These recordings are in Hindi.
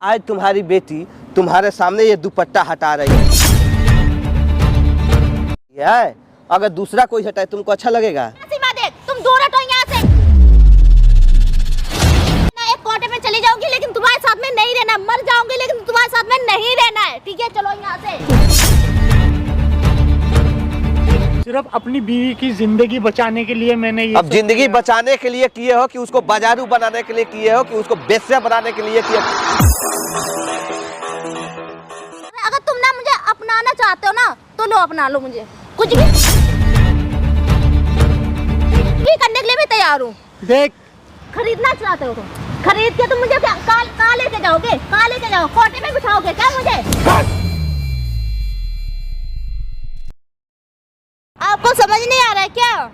आज तुम्हारी बेटी तुम्हारे सामने ये दुपट्टा हटा रही है, अगर दूसरा कोई हटाए तुमको अच्छा लगेगा? देख, तुम दूर हटो यहाँ से। ना एक कोटे में चली जाऊंगी लेकिन तुम्हारे साथ में नहीं रहना, मर जाऊंगी लेकिन तुम्हारे साथ में नहीं रहना है, ठीक है? चलो यहाँ से। सिर्फ अपनी बीवी की जिंदगी बचाने के लिए मैंने ये अब जिंदगी बचाने के लिए किए हो कि उसको बाजारू बनाने के लिए किए हो कि उसको बेस्या बनाने के लिए किए? अगर तुम ना मुझे अपनाना चाहते हो ना तो लो, अपना लो मुझे, कुछ भी करने के लिए भी तैयार हूँ। देख, खरीदना चाहते हो तुम, खरीद के तुम मुझे कहाँ लेके जाओगे? कहाँ लेके जाओ? कोटे में बिठाओगे क्या मुझे? आपको समझ नहीं आ रहा है क्या?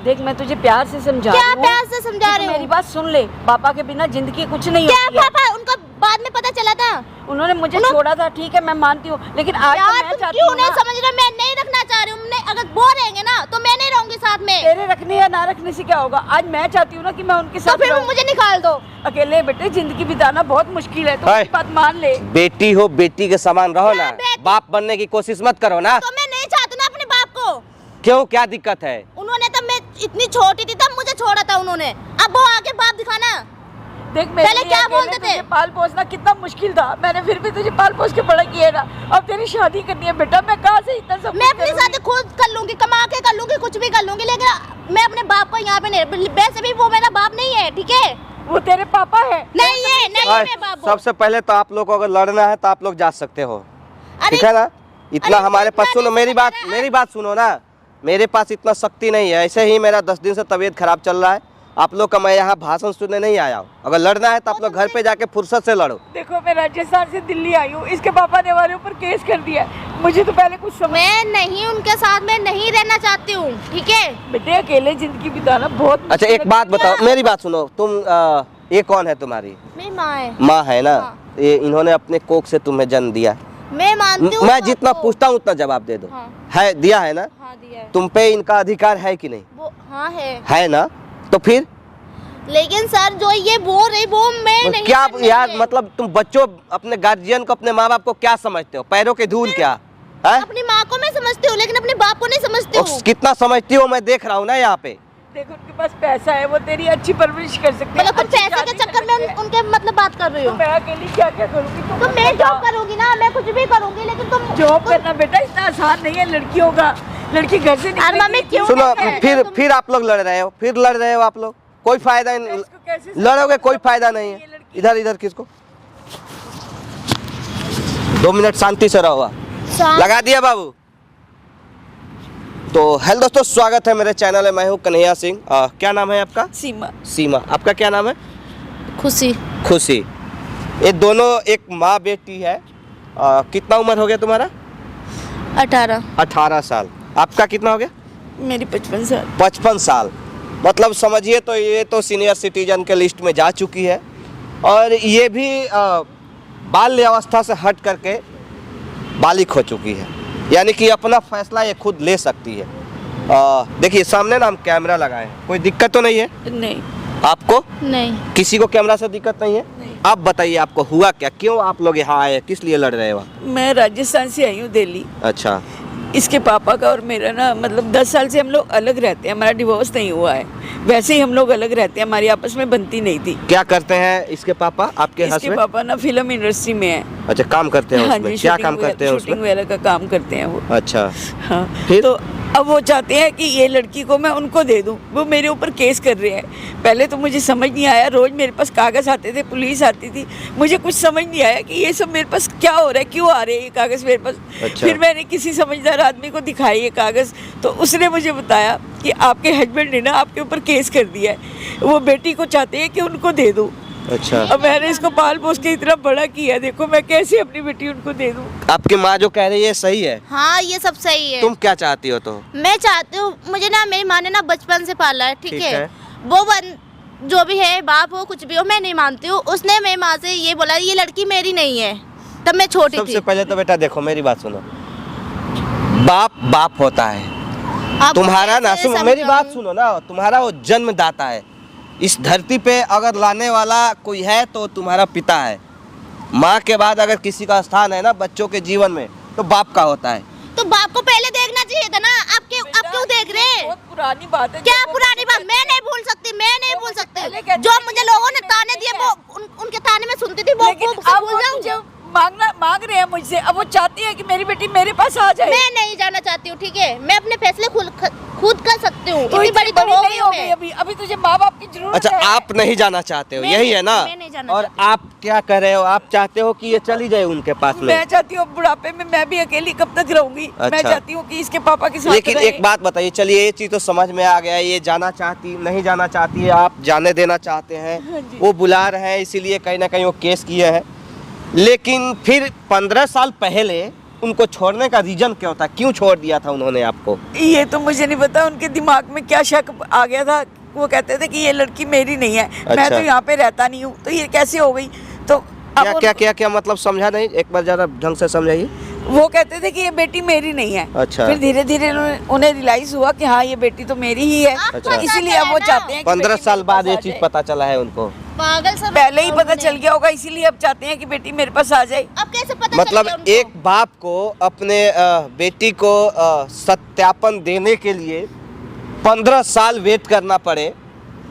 देख, मैं तुझे प्यार से समझा रही हूँ। क्या प्यार से समझा रहे हो? मेरी बात सुन ले, पापा के बिना जिंदगी कुछ नहीं क्या होती है। पापा? उनको बाद में पता चला था, उन्होंने मुझे छोड़ा था, ठीक है मैं मानती हूँ, लेकिन आज तो मैं चाहती हूँ नहीं समझ रहे, मैं नहीं रखना चाह रही हूँ। अगर वो रहेंगे ना तो मैं नहीं रहूंगी साथ में। तेरे रखने या ना रखने से क्या होगा? आज मैं चाहती हूँ ना कि मैं उनके साथ तो फिर मुझे निकाल दो। अकेले बेटे जिंदगी बिताना बहुत मुश्किल है, तो मेरी बात मान ले। बेटी हो, बेटी के समान रहो ना, बाप बनने की कोशिश मत करो ना। तो मैं नहीं चाहती ना अपने बाप को। क्यों, क्या दिक्कत है? उन्होंने तब मैं इतनी छोटी थी तब मुझे छोड़ा था उन्होंने, अब वो आके बाप दिखाना। देख, पहले क्या बोलते थे? पाल पोसना कितना मुश्किल था, मैंने फिर भी तुझे पाल पोस के बड़ा किया ना। अब तेरी शादी करनी है बेटा, मैं कहाँ से इतना सब? मैं अपनी शादी खुद कर लूंगी, कमा के कर लूंगी, कुछ भी कर लूंगी, लेकिन मैं अपने बाप को यहाँ पे नहीं। वैसे भी वो मेरा बाप नहीं है, ठीक है? वो तेरे पापा है। नहीं है, नहीं है मेरा बाप। सबसे पहले तो आप लोग को अगर लड़ना है तो आप लोग जा सकते हो, ठीक है ना? इतना हमारे पास सुनो, मेरी बात सुनो ना, मेरे पास इतना शक्ति नहीं है। ऐसे ही मेरा 10 दिन से तबीयत खराब चल रहा है। आप लोग का मैं यहाँ भाषण सुनने नहीं आया हूँ। अगर लड़ना है तो आप लोग घर पे जाके फुर्सत से लड़ो। देखो, मैं राजस्थान से दिल्ली आई हूँ, इसके पापा ने हमारे ऊपर केस कर दिया है। मुझे तो पहले कुछ समझ। मैं नहीं, उनके साथ में नहीं रहना चाहती हूँ, ठीक है? बेटे अकेले जिंदगी बिताना बहुत। अच्छा एक बात बताओ, मेरी बात सुनो, तुम ये कौन है तुम्हारी? मेरी माँ है। माँ है ना? हाँ। ये इन्होंने अपने कोख से तुम्हें जन्म दिया। मैं मानती हूँ। मैं जितना पूछता हूँ उतना जवाब दे दो। हाँ। है, दिया है ना? हाँ, दिया है। तुम पे इनका अधिकार है कि नहीं? वो हाँ है ना? तो फिर लेकिन सर जो ये बोल रही वो मैं नहीं क्या यार, है। मतलब तुम बच्चों अपने गार्जियन को, अपने माँ बाप को क्या समझते हो? पैरों के धूल क्या है? अपनी माँ को मैं समझती हूँ लेकिन अपने बाप को नहीं समझती हूँ। कितना समझती हो मैं देख रहा हूँ ना यहाँ पे। देखो, उनके पास पैसा है, वो तेरी अच्छी परवरिश कर सकते हैं। मतलब कुछ पैसे के चक्कर में उनके मतलब बात कर रही हूँ। मैं अकेली क्या क्या करूँगी? तो मैं जॉब करूँगी ना, मैं कुछ भी करूँगी, लेकिन तुम जॉब करना बेटा इतना आसान नहीं है लड़कियों का। लड़की घर से निकलेगी। सुनो, फिर आप लोग लड़ रहे हो, फिर लड़ रहे हो आप लोग, कोई फायदा नहीं, लड़ोगे कोई फायदा नहीं है। इधर किसको 2 मिनट शांति से रहो। लगा दिया बाबू। तो हेलो दोस्तों, स्वागत है मेरे चैनल में। मैं हूँ कन्हैया सिंह। क्या नाम है आपका? सीमा। आपका क्या नाम है? खुशी। ये दोनों एक माँ बेटी है। कितना उम्र हो गया तुम्हारा? 18 साल। आपका कितना हो गया? मेरी 55 साल। 55 साल, मतलब समझिए तो ये तो सीनियर सिटीजन के लिस्ट में जा चुकी है। और ये भी बाल्य अवस्था से हट करके बालिग हो चुकी है, यानी कि अपना फैसला ये खुद ले सकती है। देखिए सामने ना हम कैमरा लगाए हैं, कोई दिक्कत तो नहीं है? नहीं। आपको? नहीं। किसी को कैमरा से दिक्कत नहीं है? नहीं। आप बताइए आपको हुआ क्या, क्यों आप लोग यहाँ आए, किस लिए लड़ रहे हो? मैं राजस्थान से आई हूँ, दिल्ली। अच्छा। इसके पापा का और मेरा ना मतलब 10 साल से हम लोग अलग रहते हैं, हमारा डिवोर्स नहीं हुआ है। वैसे ही हम लोग अलग रहते हैं, हमारी आपस में बनती नहीं थी। क्या करते हैं इसके पापा, आपके हस्बैंड? इसके पापा ना फिल्म इंडस्ट्री में है। अच्छा, काम करते हैं हाँ उसमें? जी, क्या काम करते हैं उसमें? शूटिंग वगैरह का काम करते हैं वो। अच्छा। हाँ, फिर? तो अब वो चाहते हैं कि ये लड़की को मैं उनको दे दूं। वो मेरे ऊपर केस कर रहे हैं। पहले तो मुझे समझ नहीं आया, रोज मेरे पास कागज आते थे, पुलिस आती थी, मुझे कुछ समझ नहीं आया कि ये सब मेरे पास क्या हो रहा है, क्यों आ रहे हैं ये कागज मेरे पास। अच्छा। फिर मैंने किसी समझदार आदमी को दिखाई ये कागज, तो उसने मुझे बताया कि आपके हस्बैंड ने ना आपके ऊपर केस कर दिया है, वो बेटी को चाहते हैं कि उनको दे दूं। अच्छा। अब मैंने इसको पाल पोस के इतना बड़ा किया, देखो मैं कैसे अपनी बेटी उनको दे दूं। आपकी माँ जो कह रही है सही है? हाँ, ये सब सही है। तुम क्या चाहती हो? तो मैं चाहती हूँ, मुझे ना मेरी माँ ने ना बचपन से पाला है, ठीक है? वो जो भी है, बाप हो कुछ भी हो, मैं नहीं मानती हूँ। उसने मेरी माँ से ये बोला ये लड़की मेरी नहीं है, तब मैं छोटी थी। सबसे पहले तो बेटा देखो, मेरी बात सुनो, बाप होता है तुम्हारा ना। सुनो मेरी बात सुनो ना, तुम्हारा वो जन्मदाता है। इस धरती पे अगर लाने वाला कोई है तो तुम्हारा पिता है, माँ के बाद अगर किसी का स्थान है ना बच्चों के जीवन में तो बाप का होता है। तो बाप को पहले देखना चाहिए था ना, आप क्यों देख रहे हैं? बहुत पुरानी बात है। क्या पुरानी बात? मैं नहीं भूल सकती, मैं नहीं भूल सकती। जो मुझे लोगों ने ताने दिए वो उनके ताने में सुनती थी, वो लेकिन भूल अब वो जाऊं। मुझे मांग रहे हैं मुझसे, अब वो चाहती है कि मेरी बेटी मेरे पास आ जाए। मैं नहीं जाना चाहती हूँ, ठीक है? मैं अपने फैसले खुद कर सकती हूँ। तो इतनी बड़ी तो हो नहीं हो गई गई मैं। अभी तुझे माँ बाप की जरूरत अच्छा है। आप नहीं जाना चाहते हो, मैं यही नहीं- है ना? मैं नहीं जाना और चाहती। आप क्या कर रहे हो? आप चाहते हो कि ये चली जाए उनके पास मैं में? चाहती हूँ बुढ़ापे में मैं भी अकेली कब तक रहूंगी। मैं अच्छा। चाहती हूँ कि इसके पापा के साथ लेकिन रहे। एक बात बताइए, चलिए ये चीज तो समझ में आ गया, ये जाना चाहती नहीं जाना चाहती है, आप जाने देना चाहते हैं, हाँ जी। वो बुला रहे हैं इसीलिए कहीं ना कहीं वो केस किए हैं। लेकिन फिर 15 साल पहले उनको छोड़ने का रीजन क्या था? क्यों छोड़ दिया था उन्होंने आपको? ये तो मुझे नहीं पता उनके दिमाग में क्या शक आ गया था। वो कहते थे कि ये लड़की मेरी नहीं है। मैं अच्छा। तो यहाँ पे रहता नहीं हूँ, तो ये कैसे हो गई? तो क्या क्या क्या क्या मतलब समझा नहीं, एक बार जरा ढंग से समझाइए। वो कहते थे कि ये बेटी मेरी नहीं है। अच्छा। फिर धीरे धीरे उन्हें रियलाइज हुआ कि हाँ ये बेटी तो मेरी ही है। अच्छा। इसीलिए अब वो चाहते हैं कि 15 बेटी साल मेरे बाद पास ये आ चीज जाए। पता चला है उनको? पागल सब पहले ही पता उन्होंने। चल गया होगा, इसीलिए अब चाहते हैं कि बेटी मेरे पास आ जाए। अब कैसे पता मतलब चल गया उनको? एक बाप को अपने बेटी को सत्यापन देने के लिए 15 साल वेट करना पड़े,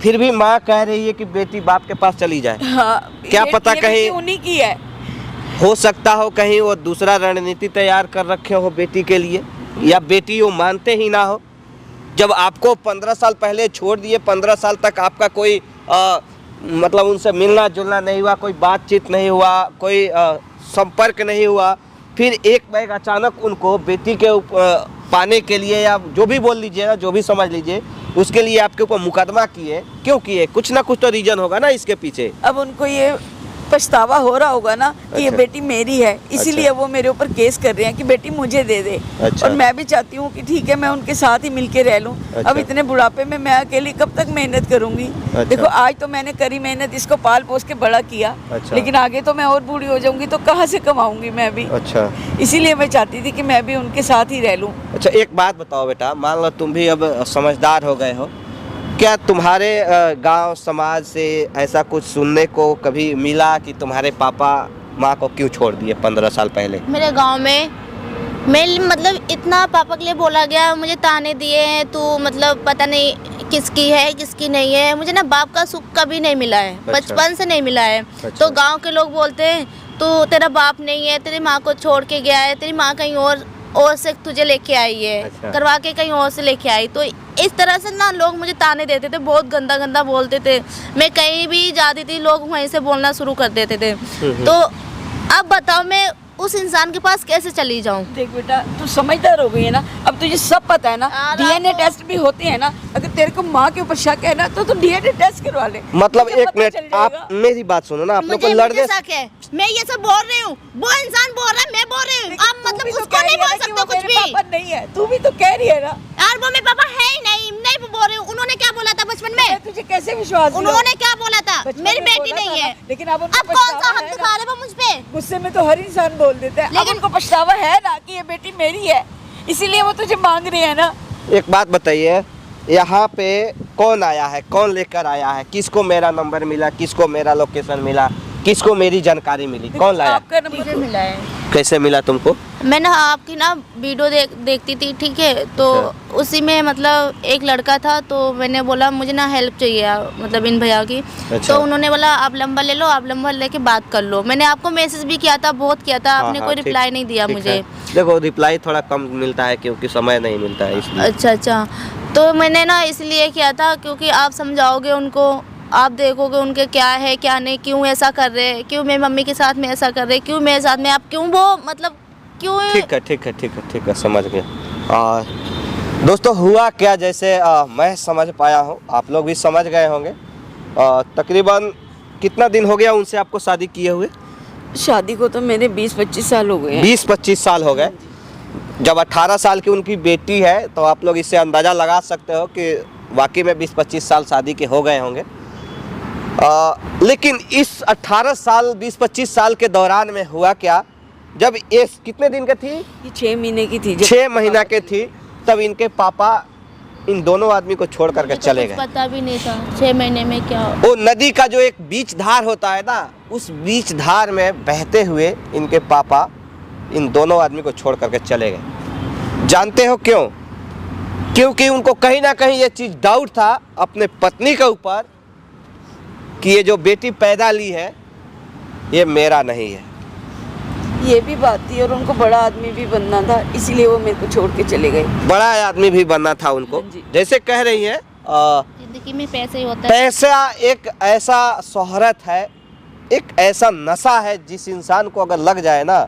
फिर भी माँ कह रही है कि बेटी बाप के पास चली जाए। हाँ, क्या ये- पता ये कहीं- बेटी उन्हीं की है। हो सकता हो कहीं वो दूसरा रणनीति तैयार कर रखे हो बेटी के लिए, या बेटी वो मानते ही ना हो। जब आपको 15 साल पहले छोड़ दिए, 15 साल तक आपका कोई मतलब उनसे मिलना जुलना नहीं हुआ, कोई बातचीत नहीं हुआ, कोई संपर्क नहीं हुआ, फिर एक बैग अचानक उनको बेटी के पाने के लिए, या जो भी बोल लीजिए ना, जो भी समझ लीजिए, उसके लिए आपके ऊपर मुकदमा किए। क्यों किए? कुछ ना कुछ तो रीजन होगा ना इसके पीछे। अब उनको ये पछतावा हो रहा होगा ना कि ये अच्छा। बेटी मेरी है, इसीलिए वो मेरे ऊपर केस कर रहे हैं कि बेटी मुझे दे दे। अच्छा। और मैं भी चाहती हूँ कि ठीक है मैं उनके साथ ही मिलके रह लूँ। अच्छा। अब इतने बुढ़ापे में मैं अकेली कब तक मेहनत करूँगी? अच्छा। देखो आज तो मैंने करी मेहनत, इसको पाल पोस के बड़ा किया। अच्छा। लेकिन आगे तो मैं और बूढ़ी हो जाऊंगी तो कहाँ से कमाऊंगी मैं भी? अच्छा इसीलिए मैं चाहती थी कि मैं भी उनके साथ ही रह लूँ। अच्छा, एक बात बताओ बेटा, मान लो तुम भी अब समझदार हो गए हो, क्या तुम्हारे गांव समाज से ऐसा कुछ सुनने को कभी मिला कि तुम्हारे पापा माँ को क्यों छोड़ दिए 15 साल पहले? मेरे गांव में मैं मतलब इतना पापा के लिए बोला गया, मुझे ताने दिए हैं, तू मतलब पता नहीं किसकी है किसकी नहीं है। मुझे ना बाप का सुख कभी नहीं मिला है, अच्छा। बचपन से नहीं मिला है। अच्छा। तो गांव के लोग बोलते हैं तू तेरा बाप नहीं है, तेरी माँ को छोड़ के गया है, तेरी माँ कहीं और से तुझे लेके आई है, अच्छा। करवा के कहीं और से लेके आई। तो इस तरह से ना लोग मुझे ताने देते थे, बहुत गंदा गंदा बोलते थे। मैं कहीं भी जाती थी लोग वहीं से बोलना शुरू कर देते थे। तो अब बताओ मैं उस इंसान के पास कैसे चली जाऊं? देख बेटा तू समझदार हो गई है ना, अब तुझे सब पता है ना। हाँ, डीएनए राखो। टेस्ट भी होते हैं ना, अगर तेरे को माँ के ऊपर शक है ना तो डीएनए टेस्ट करवा ले। मतलब तुझे एक पता मिनट, चल जाएगा। आप मेरी बात सुनो ना, आप लोग को मुझे लड़ने शक है, मैं ये सब बोल रही हूँ, वो इंसान बोल रहा है, मैं बोल रही हूँ। लेकिन आप तू मतलब भी तो उसको कह नहीं रही है बोल ना कि सकते वो कुछ मेरे भी। पापा नहीं है, तू भी तो कह रही है ना। यार वो मेरे पापा है ही नहीं बोल रही हूँ। उन्होंने क्या बोला था बचपन मैं में? तुझे कैसे विश्वास दिलाऊं? उन्होंने क्या बोला था? बचपन मेरी में बेटी बोला नहीं था है। ना, लेकिन अब उनको अब कौन सा पछतावा हक है दिखा ना। रहे वो मुझ पे? गुस्से में तो हर इंसान बोल देता है। अब लेकिन- उनको पछतावा है ना कि ये बेटी मेरी है, इसीलिए वो तुझे मांग रही है ना। एक बात बताइए, यहाँ पे कौन आया है, कौन लेकर आया है, किसको मेरा नंबर मिला, किसको मेरा लोकेशन मिला, किसको मेरी जानकारी मिली, कौन लाया? आपका नंबर मुझे मिला है। कैसे मिला तुमको? मैं ना आपकी ना वीडियो देखती थी, ठीक है? तो अच्छा। उसी में मतलब एक लड़का था, तो मैंने बोला मुझे ना हेल्प चाहिए मतलब इन भैया की। अच्छा। तो उन्होंने बोला आप नंबर ले लो, आप नंबर लेके बात कर लो। मैंने आपको मैसेज भी किया था, बहुत किया था, आपने हाँ, कोई ठीक- रिप्लाई नहीं दिया ठीक मुझे। है। देखो रिप्लाई थोड़ा कम मिलता है क्योंकि समय नहीं मिलता है इसलिए। अच्छा। तो मैंने ना इसलिए किया था क्योंकि आप समझाओगे उनको, आप देखोगे उनके क्या है क्या नहीं, क्यों ऐसा कर रहे हैं, क्यों मेरी मम्मी के साथ में ऐसा कर रहे हैं, क्यों मेरे साथ में, आप क्यों वो मतलब क्यों? ठीक है समझ गया। और दोस्तों हुआ क्या, जैसे मैं समझ पाया हूँ, आप लोग भी समझ गए होंगे। तकरीबन कितना दिन हो गया उनसे आपको शादी किए हुए? शादी को तो मेरे 20-25 साल हो गए हैं। 20-25 साल हो गए। जब 18 साल की उनकी बेटी है तो आप लोग इससे अंदाज़ा लगा सकते हो कि वाकई में 20-25 साल शादी के हो गए होंगे। लेकिन इस 18 साल 20-25 साल के दौरान में हुआ क्या, जब ये कितने दिन की थी? ये 6 महीने की थी। 6 महीना के थी, तब इनके पापा इन दोनों आदमी को छोड़ करके मुझे तो चले कुछ गए। पता भी नहीं था 6 महीने में क्या हो। वो नदी का जो एक बीच धार होता है ना, उस बीच धार में बहते हुए इनके पापा इन दोनों आदमी को छोड़ करके चले गए। जानते हो क्यों? क्योंकि उनको कहीं ना कहीं ये चीज़ डाउट था अपने पत्नी के ऊपर कि ये जो बेटी पैदा ली है ये मेरा नहीं है। ये भी बात थी, और उनको बड़ा आदमी भी बनना था, इसीलिए वो मेरे को छोड़ के चले गए। बड़ा आदमी भी बनना था उनको। हाँ जी। जैसे कह रही है जिंदगी में पैसे ही होता है। पैसा एक ऐसा शोहरत है, एक ऐसा नशा है जिस इंसान को अगर लग जाए ना,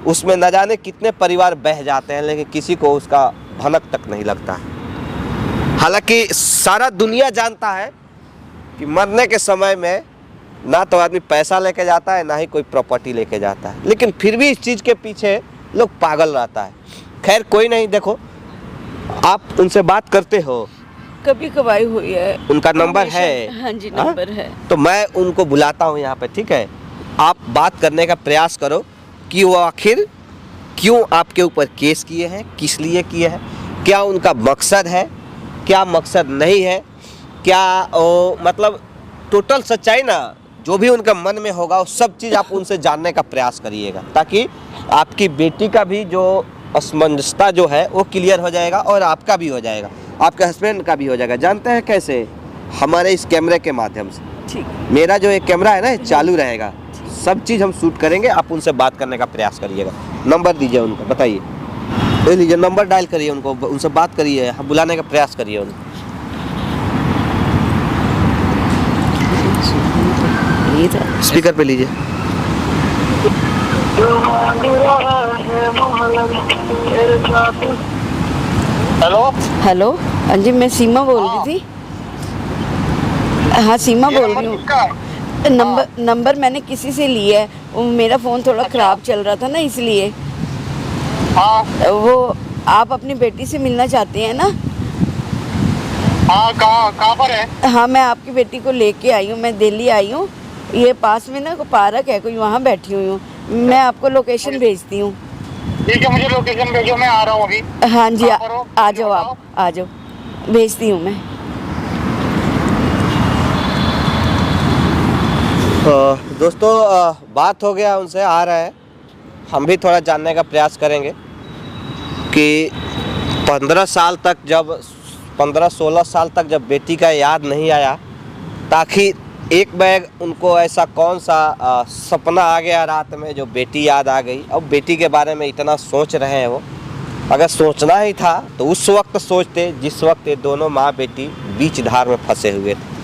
उसमें न जाने कितने परिवार बह जाते हैं, लेकिन किसी को उसका भनक तक नहीं लगता है। हालांकि सारा दुनिया जानता है कि मरने के समय में ना तो आदमी पैसा लेके जाता है, ना ही कोई प्रॉपर्टी लेके जाता है, लेकिन फिर भी इस चीज़ के पीछे लोग पागल रहता है। खैर कोई नहीं, देखो आप उनसे बात करते हो, कभी कभाई हुई है। उनका नंबर हमेशा- है? हाँ जी, हाँ? नंबर है। तो मैं उनको बुलाता हूँ यहाँ पे, ठीक है? आप बात करने का प्रयास करो कि वो आखिर क्यों आपके ऊपर केस किए हैं, किस लिए किए हैं, क्या उनका मकसद है, क्या मकसद नहीं है, क्या मतलब टोटल सच्चाई ना, जो भी उनका मन में होगा वो सब चीज़ आप उनसे जानने का प्रयास करिएगा, ताकि आपकी बेटी का भी जो असमंजसता जो है वो क्लियर हो जाएगा और आपका भी हो जाएगा, आपके हस्बैंड का भी हो जाएगा। जानते हैं कैसे? हमारे इस कैमरे के माध्यम से। ठीक। मेरा जो एक कैमरा है ना, ये चालू रहेगा, सब चीज़ हम शूट करेंगे, आप उनसे बात करने का प्रयास करिएगा। नंबर दीजिए उनका, बताइए, ले लीजिए नंबर, डायल करिए उनको, उनसे बात करिए, हम बुलाने का प्रयास करिए उनको। स्पीकर पे लीजिए। हेलो, हेलो, हाँ जी, मैं सीमा बोल रही थी। हाँ, सीमा बोल रही हूँ। नंबर मैंने किसी से लिया है, वो मेरा फ़ोन थोड़ा ख़राब चल रहा था ना, इसलिए। हाँ वो आप अपनी बेटी से मिलना चाहते हैं ना? हाँ, कहाँ पर है? हाँ, मैं आपकी बेटी को लेके आई हूँ, मैं दिल्ली आई हूँ। ये पास में ना कोई पार्क है, कोई वहाँ बैठी हुई हूँ। मैं आपको लोकेशन भेजती हूँ। ठीक है, मुझे लोकेशन भेजो, मैं आ रहा हूँ अभी। हाँ जी, कहाँ पर हो? आ जाओ, आप आ जाओ, भेजती हूँ मैं। दोस्तों बात हो गया, उनसे आ रहा है, हम भी थोड़ा जानने का प्रयास करेंगे कि 15 साल तक, जब 15-16 साल तक जब बेटी का याद नहीं आया, ताकि एक बैग उनको ऐसा कौन सा सपना आ गया रात में जो बेटी याद आ गई। अब बेटी के बारे में इतना सोच रहे हैं वो, अगर सोचना ही था तो उस वक्त सोचते जिस वक्त ये दोनों माँ बेटी बीच धार में फंसे हुए थे।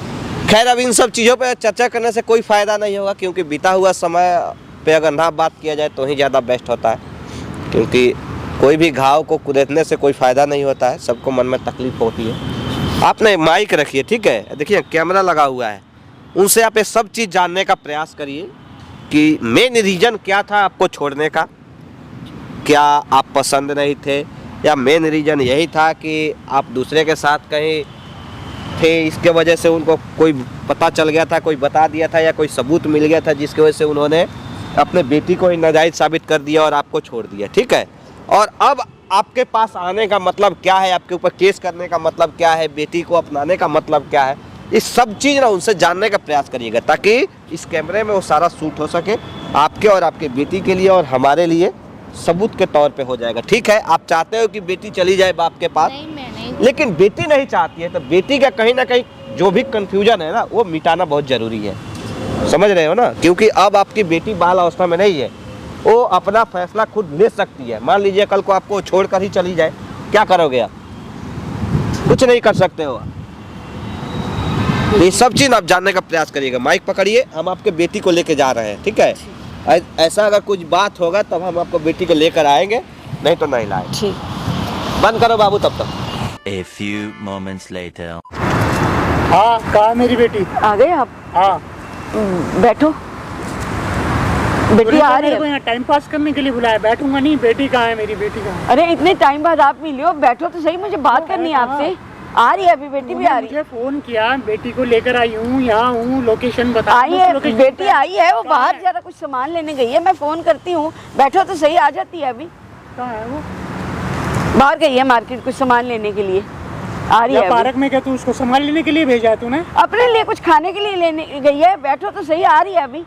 खैर, अब इन सब चीज़ों पर चर्चा करने से कोई फ़ायदा नहीं होगा, क्योंकि बीता हुआ समय पे अगर ना बात किया जाए तो ही ज़्यादा बेस्ट होता है, क्योंकि कोई भी घाव को कुरेदने से कोई फ़ायदा नहीं होता है, सबको मन में तकलीफ होती है। आपने माइक रखिए, ठीक है? देखिए कैमरा लगा हुआ है, उनसे आप ये सब चीज़ जानने का प्रयास करिए कि मेन रीज़न क्या था आपको छोड़ने का, क्या आप पसंद नहीं थे, या मेन रीज़न यही था कि आप दूसरे के साथ कहीं थे, इसके वजह से उनको कोई पता चल गया था, कोई बता दिया था, या कोई सबूत मिल गया था जिसकी वजह से उन्होंने अपने बेटी को ही नाजायज़ साबित कर दिया और आपको छोड़ दिया, ठीक है? और अब आपके पास आने का मतलब क्या है, आपके ऊपर केस करने का मतलब क्या है, बेटी को अपनाने का मतलब क्या है, इस सब चीज़ ना उनसे जानने का प्रयास करिएगा, ताकि इस कैमरे में वो सारा शूट हो सके, आपके और आपके बेटी के लिए और हमारे लिए सबूत के तौर पे हो जाएगा। ठीक है, आप चाहते हो कि बेटी चली जाए बाप के पास, नहीं, मैं नहीं। लेकिन बेटी नहीं चाहती है, तो बेटी का कहीं ना कहीं जो भी कंफ्यूजन है ना, वो मिटाना बहुत ज़रूरी है, समझ रहे हो ना? क्योंकि अब आपकी बेटी बाल अवस्था में नहीं है, वो अपना फैसला खुद ले सकती है। मान लीजिए कल को आपको छोड़कर ही चली जाए, क्या करोगे आप? कुछ नहीं कर सकते हो। ये सब चीज़ आप जानने का प्रयास करिएगा। माइक पकड़िए, हम आपके बेटी को लेके जा रहे हैं, ठीक है? ऐसा अगर कुछ बात होगा तब हम आपको बेटी को लेकर आएंगे, नहीं तो नहीं लाएंगे। ठीक। बंद करो बाबू तब तक। A few moments later. हाँ, कहाँ है मेरी बेटी? आ गए आप? हाँ, बैठो। बेटी आ रही मेरे को है। यहाँ टाइम पास करने के लिए बुलाया, बैठूंगा नहीं। बेटी कहाँ है मेरी? बेटी कहाँ है? अरे इतने टाइम बाद आप मिले हो, बैठो तो सही, मुझे बात करनी है आपसे। आ रही है अभी, बेटी भी आ रही है। मुझे फोन किया, बेटी को लेकर आई हूँ, यहाँ हूँ, लोकेशन बता। आई है, लोकेशन बेटी बता। आई है, वो कहाँ बाहर है? जरा कुछ सामान लेने गई है, मैं फोन करती हूँ, बैठो तो सही, आ जाती है अभी। कहाँ है वो? बाहर गई है मार्केट कुछ सामान लेने के लिए। आ रही या है पार्क में क्या तू उसको सामान लेने के लिए भेजा है तूने? अपने लिए कुछ खाने के लिए लेने गई है, बैठो तो सही, आ रही है अभी।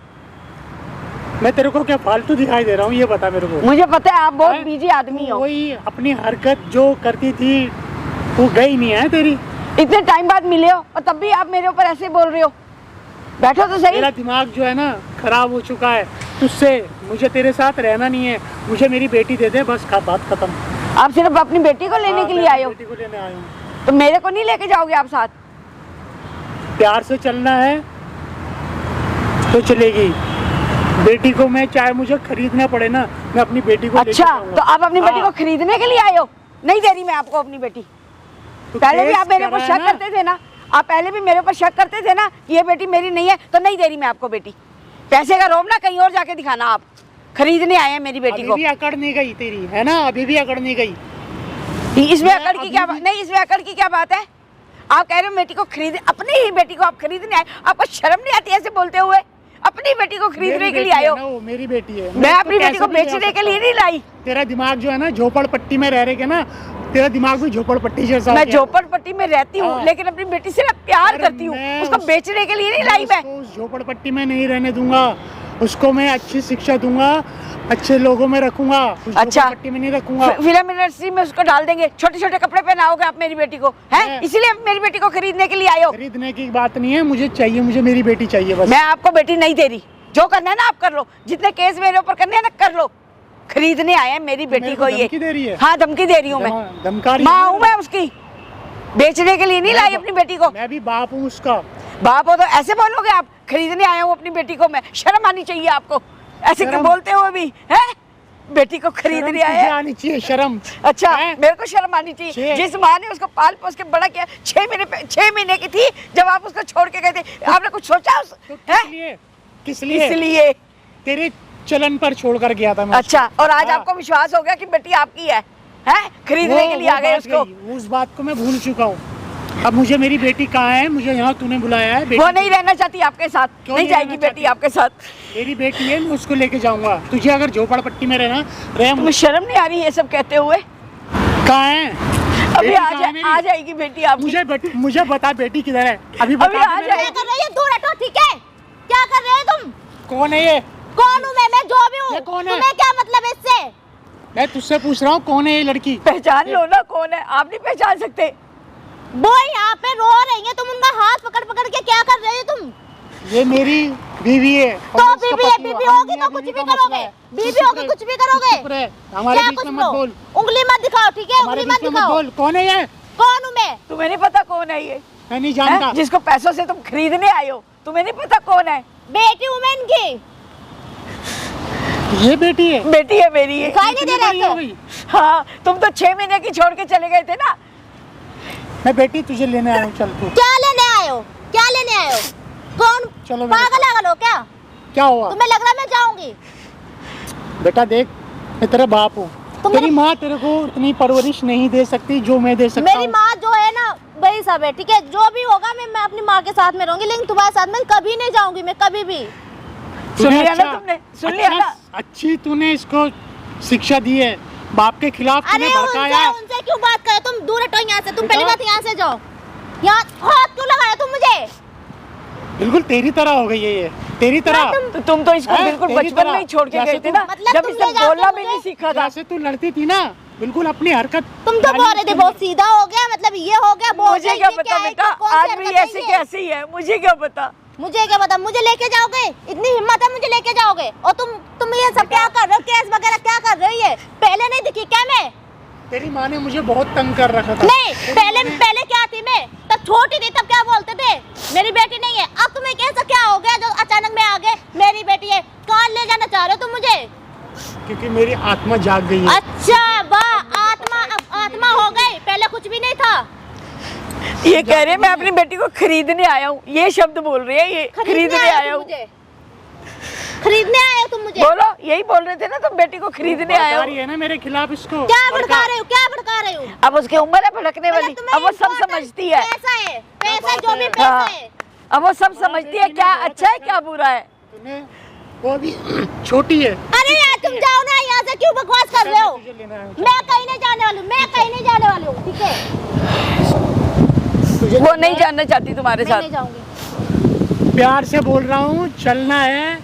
मैं तेरे को क्या फालतू दिखाई दे रहा हूँ, ये बता मेरे को। मुझे पता है आप बहुत हैं? बिजी आदमी हो। वही अपनी हरकत जो करती थी वो गई नहीं है तेरी। इतने टाइम बाद मिले हो और तब भी आप मेरे ऊपर ऐसे बोल रहे हो। बैठो तो सही। मेरा दिमाग जो है ना खराब हो चुका है तुझसे, मुझे तेरे साथ रहना नहीं है, मुझे मेरी बेटी दे दे बस, बात खत्म। आप सिर्फ अपनी बेटी को लेने हाँ, के मैं लिए आए हो, बेटी को लेने आया हूँ। तो मेरे को नहीं लेके जाओगे आप साथ? प्यार से चलना है तो चलेगी। बेटी को मैं चाहे मुझे खरीदना पड़े ना, मैं अपनी बेटी को लेके अच्छा, जाऊंगा। तो आप अपनी बेटी को हाँ। खरीदने के लिए आए हो? नहीं दे रही मैं आपको अपनी बेटी। तू पहले भी केस आप मेरे ऊपर करा है शक ना? करते थे ना, आप पहले भी मेरे ऊपर शक करते थे ना कि ये बेटी मेरी नहीं है, तो नहीं दे रही मैं आपको बेटी। पैसे का रोब ना कहीं और जाके दिखाना, आप खरीदने आए हैं मेरी बेटी अभी को। भी अकड़ नहीं गई तेरी, है ना? अभी भी अकड़ नहीं गई। इसमें मैं अकड़ की क्या अभी बात? नहीं, इसमें अकड़ की क्या बात है? आप कह रहे हो बेटी को खरीद, अपनी ही बेटी को आप खरीदने आए, आपको शर्म नहीं आती ऐसे बोलते हुए? अपनी बेटी को खरीदने मेरी के लिए बेटी आए है हो। ना, वो मेरी बेटी है। मैं उसको अपनी बेटी कैसे को भी ले आ बेचने के सकता लिए हूँ। नहीं लाई। तेरा दिमाग जो है ना झोपड़पट्टी में रह रहे के ना, तेरा दिमाग भी झोपड़पट्टी जैसा हो मैं गया। झोपड़पट्टी में रहती हूँ, हाँ। लेकिन अपनी बेटी से मैं प्यार अरे करती हूँ, मैं उसको बेचने के लिए नहीं लाई मैं। उसको उस झोपड़पट्टी में नहीं रहने दूंगा, उसको मैं अच्छी शिक्षा दूंगा, अच्छे लोगों में रखूंगा, उस अच्छा। झोपड़पट्टी में नहीं रखूंगा। फिल्म इंडस्ट्री में उसको डाल देंगे, छोटे छोटे कपड़े पहनाओगे आप मेरी बेटी को, है? मैं- इसीलिए मेरी बेटी को खरीदने के लिए आए हो। खरीदने की बात नहीं है, मुझे चाहिए, मुझे मेरी बेटी चाहिए बस। मैं आपको बेटी नहीं दे रही, जो करना है ना आप कर लो, जितने केस मेरे ऊपर करने हैं ना कर लो। खरीदने आए हैं मेरी बेटी मेरे को ये। धमकी दे रही है? हाँ, धमकी दे रही हूँ मैं। धमका रही है माँ ना? हूँ मैं उसकी, बेचने के लिए नहीं लाई अपनी बेटी को। मैं भी बाप हूँ उसका। बाप हो तो ऐसे बोलोगे आप? खरीदने आया हूँ अपनी बेटी को मैं, शर्म आनी चाहिए आपको ऐसे शर्म? बोलते हुए भी, है? बेटी को खरीदने शर्म आए तुझे हैं। आनी चाहिए, शर्म। अच्छा, हैं? मेरे को शर्म आनी चाहिए। छह। जिस माँ ने उसको पाल पोस के बड़ा किया, 6 महीने की थी जब आप उसको छोड़ के गए थे, आपने कुछ सोचा तो हैं? किस लिए इसलिए। तेरे चलन पर छोड़कर गया था मैं अच्छा, और आज हाँ। आपको विश्वास हो गया कि बेटी आपकी है? खरीदने के लिए आ गए बात उसको। गई, उस बात को मैं भूल चुका हूँ। अब मुझे मेरी बेटी कहाँ है, मुझे यहाँ तूने बुलाया है। वो बेटी नहीं रहना चाहती आपके साथ, क्यों नहीं नहीं जाएगी रहना बेटी चाहती? आपके साथ। मेरी बेटी है, मैं उसको लेके जाऊंगा। तुझे अगर झोपड़पट्टी में रहना तुम्हें शर्म नहीं आ रही ये सब कहते हुए? कहाँ है? अभी बेटी कहाँ है मेरी? आ जाएगी बेटी आपकी। मुझे बता बेटी किधर है, अभी बता अभी दे आ मेरे को। जाएगी। कर रही है? दूर हटो, ठीक है? क्या कर रहे हो तुम? कौन है ये? कौन हूँ मैं जो भी हूँ? ये कौन है? तुम्हें क्या मतलब है इससे? मैं तुझसे पूछ रहा हूँ कौन है ये लड़की? पहचान लो ना कौन है, आप नहीं पहचान सकते। वो यहाँ पे रो रही है, तुम उनका हाथ पकड़ पकड़ के क्या कर रहे हो तुम? ये मेरी बीवी है। और तो मैं उसका बीवी है, पति हूँ। बीवी हम होगी तो मियाँ कुछ बीवी भी का मसला करोगे, है। बीवी चुप होगी रहे, कुछ भी करोगे। चुप रहे, हमारे क्या बीच कुछ में मत लो? बोल, उंगली मत दिखाओ, ठीक है? हमारे उंगली मत बीच में मत दिखाओ। बोल। कौन है ये? कौन हूँ मैं? तुम्हें नहीं पता कौन है ये? मैं नहीं जानता। हैं? जिसको पैसों से तुम खरीदने आए हो, तुम्हें नहीं पता कौन है? बेटी हूँ मैं इनकी। ये बेटी है? बेटी है मेरी ये। दिखाई नहीं दे इतनी रहा बड़ी है हो तो? गई? हाँ, तुम तो 6 महीने की छोड़ के चले गए थे ना। मैं बेटी तुझे लेने आया हूँ, चल तू। क्या लेने आए हो? क्या लेने आए हो? कौन? चलो मेरे पागल आगल हो क्या? क्या हुआ? तुम्हें लग रहा है मैं जाऊंगी? बेटा देख, मैं तेरा बाप हूँ। तुम तेरी मेरे- माँ तेरे को इतनी परवरिश नहीं दे सकती जो मैं दे सकता मेरी हूँ। माँ जो है ना वही सब है, ठीक है? जो भी होगा मैं अपनी माँ के साथ में रहूंगी, लेकिन तुम्हारे साथ में कभी नहीं जाऊंगी मैं, कभी भी। सुन तूने लिया ना अच्छा- तुमने? सुन लिया ना? अच्छी तूने इसको शिक्षा दी है, बाप के खिलाफ अरे तूने भड़काया है। उनसे क्यों बात करे? तुम दूर हटो यहाँ से, तुम पहली बेटा। बात यहाँ से जाओ। यहाँ हाथ क्यों लगाया तुम मुझे? बिल्कुल तेरी तरह हो गई है ये, तेरी तरह। तो तुम तो इसको हैं? बिल्कुल तेरी बचपन तरह। में ही छोड़ के जैसे गए थे तू- ना, मतलब जब तुम इसने ले जाते बोलना भी मुझे? नहीं सीखा था। जैसे तू लड़ती थी ना, बिल्कुल अपनी हरकत। तुम तो बोल रहे थे बहुत सीधा हो गया, मतलब ये हो गया, बोल मुझे रहे क्या ये पता है, बेटा, कौन सी आज हरकत भी है ऐसी ये? कैसी है, मुझे क्या पता। मुझे क्या पता? मुझे लेके जाओगे? इतनी हिम्मत है मुझे लेके जाओगे? और तुम ये सब क्या कर रहे हो? केस वगैरह क्या कर रही है? पहले नहीं दिखी क्या मैं? तेरी माँ ने मुझे बहुत तंग कर रखा था। नहीं, पहले क्या थी मैं? तब छोटी थी, तब क्या बोलते थे? मेरी बेटी नहीं है। अब तुम्हें कैसा क्या हो गया जो अचानक में आ गए मेरी बेटी है? कहाँ ले जाना चाह रहे हो तुम मुझे? क्योंकि मेरी आत्मा जाग गई है। अच्छा वाह, आत्मा, अब आत्मा हो गई, पहले कुछ भी नहीं था। ये कह रहे हैं मैं अपनी बेटी को खरीदने आया हूँ, ये शब्द बोल रही है, ये खरीदने आया हूँ। खरीदने आए हो तुम मुझे? बोलो, यही बोल रहे थे ना तुम, बेटी को खरीदने आया भड़का हो। रही है ना मेरे खिलाफ इसको। क्या भड़का रहे हो? क्या भड़का रहे हो? अब उसकी उम्र है भड़कने वाली, मतलब तुम्हें अब वो सब important समझती है। पैसा है, पैसा जो भी पैसा हाँ, है। अब वो सब समझती है क्या अच्छा है क्या बुरा है। तूने वो भी छोटी है। अरे यार तुम जाओ ना यहाँ से, क्यों बकवास कर रहे हो? तुझे लेना है। मैं कहीं नहीं जाने वाली हूँ, मैं कहीं नहीं जाने वाली हूँ, ठीक है? तुझे वो नहीं जानना चाहती तुम्हारे मैं नहीं साथ। जाऊंगी। प्यार से बोल रहा हूँ, चलना है।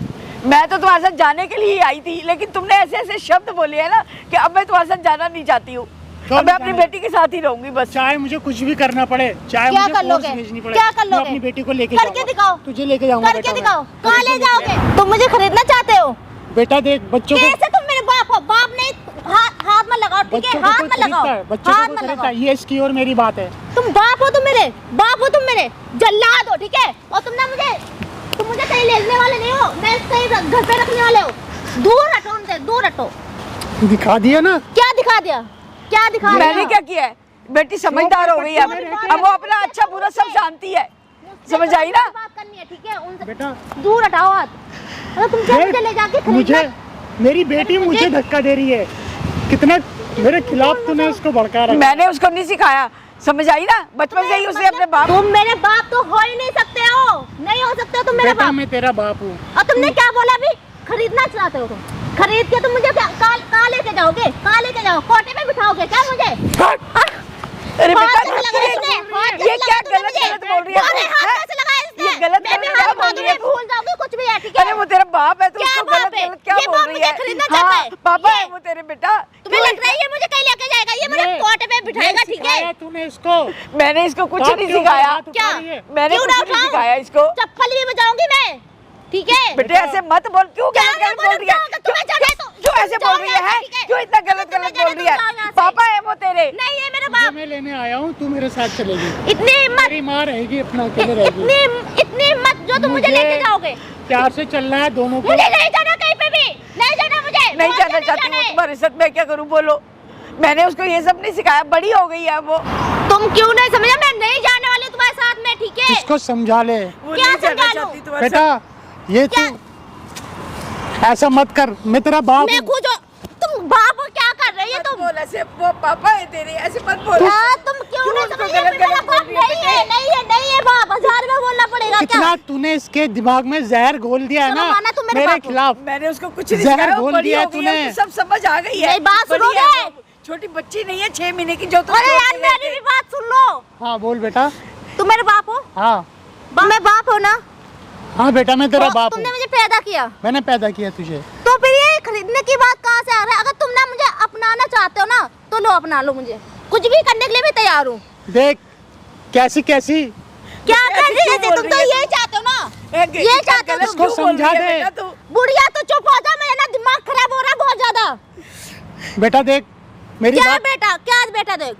मैं तो तुम्हारे साथ जाने के लिए ही आई थी, लेकिन तुमने ऐसे ऐसे शब्द बोले हैं ना कि अब मैं तुम्हारे साथ जाना नहीं चाहती हूँ। क्यों अब मैं नहीं अपनी जाना? बेटी के साथ ही रहूंगी बस। चाहे मुझे कुछ भी करना पड़े, चाहे क्या मुझे कर फोर्स लोगे? भेजनी पड़े, क्या कर मैं लोगे? अपनी बेटी को लेके करके जाऊंगा। दिखाओ। तुझे लेके जाऊंगा करके बेटा मैं। दिखाओ, कहाँ ले जाओगे? तुम मुझे खरीदना चाहते हो? बेटा देख, बच्चों को कैसे तुम मेरे बाप हो? बाप ने हाथ मत लगाओ, ठीक है? बच्चों को हाथ कोई मत लगाओ, खरीदता है, बच्चों हाथ को मत कोई खरीदता लगाओ। है। ये इसकी और मेरी बात है। तुम बाप हो, तुम मेरे बाप हो, तुम मेरे जल्लाद हो, ठीक है? और तुम मुझे कहीं ले जाने वाले नहीं हो, मैं कहीं घर पे रखने वाले हो। दूर हटो उनसे, दूर हटो। दिखा दिया ना। क्या दिखा दिया? क्या दिखा दिया? मैंने क्या किया है? बेटी समझदार हो गई है अब वो अपना अच्छा बुरा सब जानती है, समझ आई ना? बात करनी है, ठीक है? उनसे बेटा दूर हटाओ हाथ। अगर तुम क्या मुझे ले जाके मुझे, खरीदना, मेरी बेटी मुझे धक्का दे रही है। कितना मेरे खिलाफ तूने उसको भड़का रखा। मैंने उसको नहीं सिखाया, समझ आई ना? बचपन से ही उसने अपने बाप। तुम मेरे बाप तो हो ही नहीं सकते हो, नहीं हो सकते हो तुम मेरे बेटा बाप। मैं तेरा बाप हूँ। और तुमने क्या बोला अभी? खरीदना चाहते हो तुम? खरीद के तुम मुझे कहाँ लेके जाओगे? कहाँ लेके जाओ? कोटे में बिठाओगे क्या मुझे? अरे बेटा हाथ कैसे लगाया इसने? हाथ ये कैसे क्या लगाया गलत तुमने गलत बोल रही है? मुझे? हाथ कैसे लगाया इसने? ये गलत मैं भी गलत क्या हाथ बोल मांगूंगी, रही है? भूल जाओगे कुछ भी है, ठीक है? अरे वो तेरा बाप है, तो क्या उसको बाप गलत है? गलत क्या ये बोल बाप रही मुझे है? खरीदना चाहता है। पापा ये- है वो तेरे बेटा। तुम्हें लग रहा है ये मुझे कहीं लेके जाएगा? ये मुझे कोटे में बिठाएगा, ठीक है? सिखाया तूने इसको। मैंने इसको कुछ बाप नहीं क्यों सिखाया। हाथ उठा क्या? रही है? मैंने क्यों कुछ ना नहीं उठाऊं? सिखाया इसको। चप्पल भी बजाऊंगी मैं, ठीक है? बेटे ऐसे मत बोल, क्यों क्या गलत गलत मैं बोल रही है? बोलूं? तुम्हें जाने दो। क्यों ऐसे जाओ बोल रही यहाँ है? से, ठीक है? क्यों इतना गलत तुम्हें गलत जाने बोल रही है? दो, जाओ यहाँ से। पापा है वो तेरे। नहीं है मेरा तुझे बाप। मैं लेने आया हूँ, तू मेरे साथ चलेगी। इतनी हिम्मत, मेरी माँ रहेगी, अपना अकेले रहेगी। इतनी हिम्मत जो तुम मुझे लेके जाओगे? प्यार से चलना है दोनों को। मुझे नहीं जाना कहीं पे भी, नहीं जाना मुझे। नहीं बहुत जाना नहीं चाहती जाना हूँ है। तुम्हारे साथ, मैं क्या करूँ बोलो? मैंने उसको ये सब नहीं सिखाया, बड़ी हो गई है वो। तुम क्यों नहीं समझा? मैं नहीं जाने वाली हूँ तुम्हारे साथ में, ठीक है? इसको समझा ले। वो क्या नहीं जाना समझा चाहती लूं? तुम्हारे बेटा ये क्या? तू ऐसा मत कर, मैं तेरा बाप मैं हूँ। खुद तुम बाप हो, क्या कर रही है मत तुम? बोल ऐसे, वो पापा है तेरे, ऐसे मत बोल। यार तुम क्यों नहीं उसको समझ रहे? गलत मेरा गलत बाप बोल रही है नहीं है बाप। 1000 में बोलना पड़ेगा क्या? कितना तूने इसके दिमाग में जहर घोल दिया है चलो ना माना तुम मेरे मेरे बाप हो। खिलाफ। मैंने उसको कुछ नहीं जहर सिखाया, वो घोल बड़ी दिया हो गई है, तूने। उसको सब समझ आ गई है। मेरी बात बड़ी सुनोगे? है वो, छोटी बच्ची नहीं है, 6 महीने की, जो तुम अरे यार सोच रहे मेरी थे। भी बात सुन लो। हाँ बोल बेटा। तुम मेरे बाप हो? हाँ मैं बाप हो ना? हाँ बेटा मैं तेरा तो बाप हूँ। तुमने मुझे पैदा किया, मैंने पैदा किया तुझे। तो फिर ये खरीदने की बात कहाँ से आ रहा है? अगर तुम ना मुझे अपनाना चाहते हो ना, तो लो अपना लो मुझे। कुछ भी करने के लिए मैं तैयार हूँ। देख कैसी कैसी क्या ऐसे कर रही क्यों है? बोल तुम तो रही है? यही चाहते हो ना? एक- ये एक चाहते हो गलत तुम? इसको क्यों बोल रही समझा है दे। बेटा तू? बुढ़िया तो चुप हो जा, मेरा ना दिमाग खराब हो रहा है बहुत ज्यादा। बेटा देख मेरी क्या बात बेटा? क्या बेटा? देख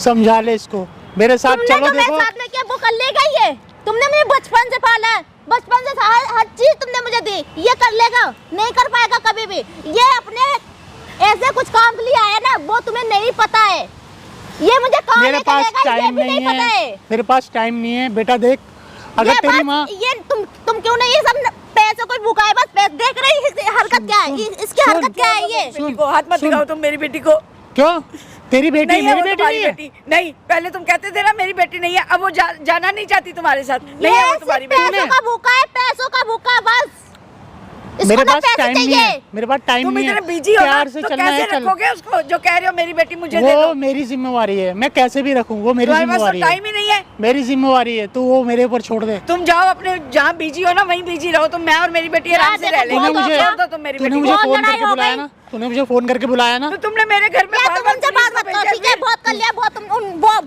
समझा ले इसको, मेरे साथ तुमने चलो तो मेरे देखो। साथ में क्या वो कर ले गई है? तुमने मुझे बचपन से पाला है, बचपन से हर चीज तुमने मुझे दी। ये कर लेगा? नहीं कर पाएगा कभी भी। ये अपने ऐसे कुछ काम के लिए आया ना, वो तुम्हें नहीं पता है। ये मुझे कहाँ मेरे लेके पास जाएगा, ये टाइम भी नहीं पता है, मेरे पास टाइम नहीं है। बेटा देख अगर ये तेरी बस- माँ ये तुम क्यों नहीं ये सब पैसे कोई भूखा है? बस देख रही है इसकी हरकत क्या है? सुन, इसकी सुन, हरकत क्या है ये? बेटी को हाथ मत सुन। दिखाओ तुम मेरी बेटी को। क्यों तेरी बेटी नहीं है मेरी वो बेटी तुम्हारी नहीं है? बेटी। नहीं, पहले तुम कहते थे ना मेरी बेटी नहीं है, अब वो जाना नहीं चाहती तुम्हारे साथ। नहीं है वो ये तुम्हारी सिर्फ बेटी। पैसों का भूखा है, पैसों का भूखा है बस। इसको मेरे ना पास पैसे टाइम नहीं चाहिए। है, मेरे पास टाइम तुम नहीं है। इतने बिजी हो ना, प्यार से तो चलना कैसे है चल। रखोगे उसको जो कह रहे हो मेरी बेटी मुझे दे वो दो? मेरी जिम्मेवारी है, मैं कैसे भी रखूं, वो मेरी तुम्हारे पास तो जिम्मेवारी है। टाइम ही नहीं है। मेरी जिम्मेवारी है, तू वो मेरे ऊपर छोड़ दे। तुम जाओ अपने जहाँ बिजी हो ना वहीं बिजी रहो। तुम, मैं और मेरी बेटी आराम से देखो, रह लेंगे। बहुत तूने मुझे हो छोड़ दो तुम मेरी तूने बेटी मुझे को। बहुत फोन लड़ाई करके हो बुलाया गई। ना, तूने मुझे फोन करके बुलाया ना। तो तुमने मेरे घर में क्या तुम बार-बार उनसे पुलिस बात को मत करो, भेजा ठीक है? भी। बहुत कर लिया,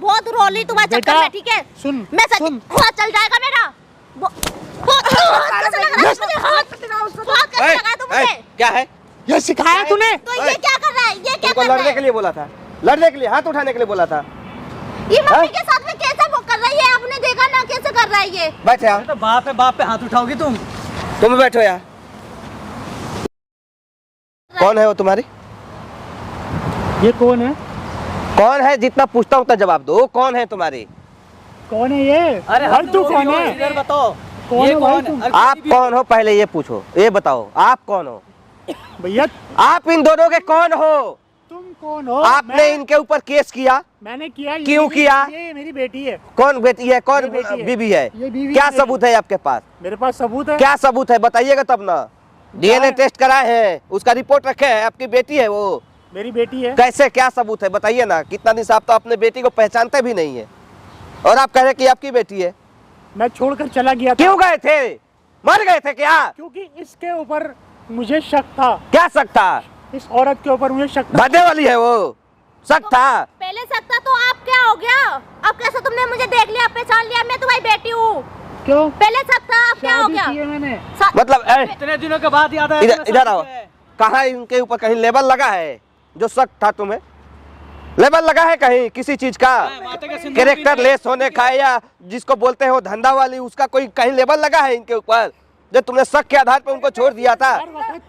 बहुत रो ली तुम्हारे चक्कर बेटा, में, ठीक है? सुन, मैं सच सुन। हाथ चल जाएगा मेरा। बहुत कैसे लग रहा है मुझे? हाथ कैसे लगा है तुमने? क्या है? ये सिखाया तूने? तो ये क्या कर रहा है? ये क्या तुमको कर रहा लड़ने के है? लिए बोला था, लड़ने के लिए, हाथ उठाने के लिए बोला था। ये मम्मी के साथ में कैसे वो कर रही है? आपने देखा ना कैसे कर रहा है ये? बैठे यहाँ, तो बाप है, बाप पे हाथ उठाओगी तुम? तुम बैठो यहाँ। कौन है वो तुम्हारी? ये कौन है? कौन है? जितना पूछता हूँ उतना जवाब दो। कौन है तुम्हारी? कौन है ये? अरे हर तू कौन है? इधर बताओ, कौन ये है भाई कौन तुम? है? आप कौन हो पहले ये पूछो, ये बताओ आप कौन हो? भैया आप इन दोनों के कौन हो? तुम कौन हो? आपने इनके ऊपर केस किया, मैंने किया। ये क्यों मेरी किया? बेटी है, ये मेरी बेटी है। कौन बेटी है, कौन ये बेटी है। बीबी है? ये बीवी क्या है मेरी। सबूत है आपके पास? मेरे पास सबूत है। क्या सबूत है बताइएगा तब ना। डीएनए टेस्ट कराए हैं, उसका रिपोर्ट रखे हैं, आपकी बेटी है वो। मेरी बेटी है। कैसे, क्या सबूत है बताइए ना। कितना दिन से आप तो अपने बेटी को पहचानते भी नहीं है। और आप कह रहे कि आपकी बेटी है। मैं छोड़कर चला गया था क्यों गए थे? मर गए थे क्या? क्योंकि इसके ऊपर मुझे शक था, क्या शक था? इस औरत के ऊपर मुझे शक था। भरने वाली है वो, शक था। पहले सकता तो आप क्या हो गया? अब कैसे तुमने मुझे देख लिया, पहचान लिया, मैं तुम्हारी बेटी हूँ? क्यों? पहले सकता आप क्या हो शादी गया? की है मैंने। मतलब इतने दिनों के बाद याद आया इधर तुमने इधर शादी आओ, की है। कहाँ इनके ऊपर कहीं लेबल लगा है जो शक था तुम्हें? लेबल लगा है कहीं किसी चीज का? माता के सिंदूर कैरेक्टर भी लेस होने का या जिसको बोलते हैं वो धंधा वाली, उसका कोई कहीं लेबल लगा है इनके ऊपर जो तुमने शक के आधार पर उनको छोड़ दिया था? हर वक्त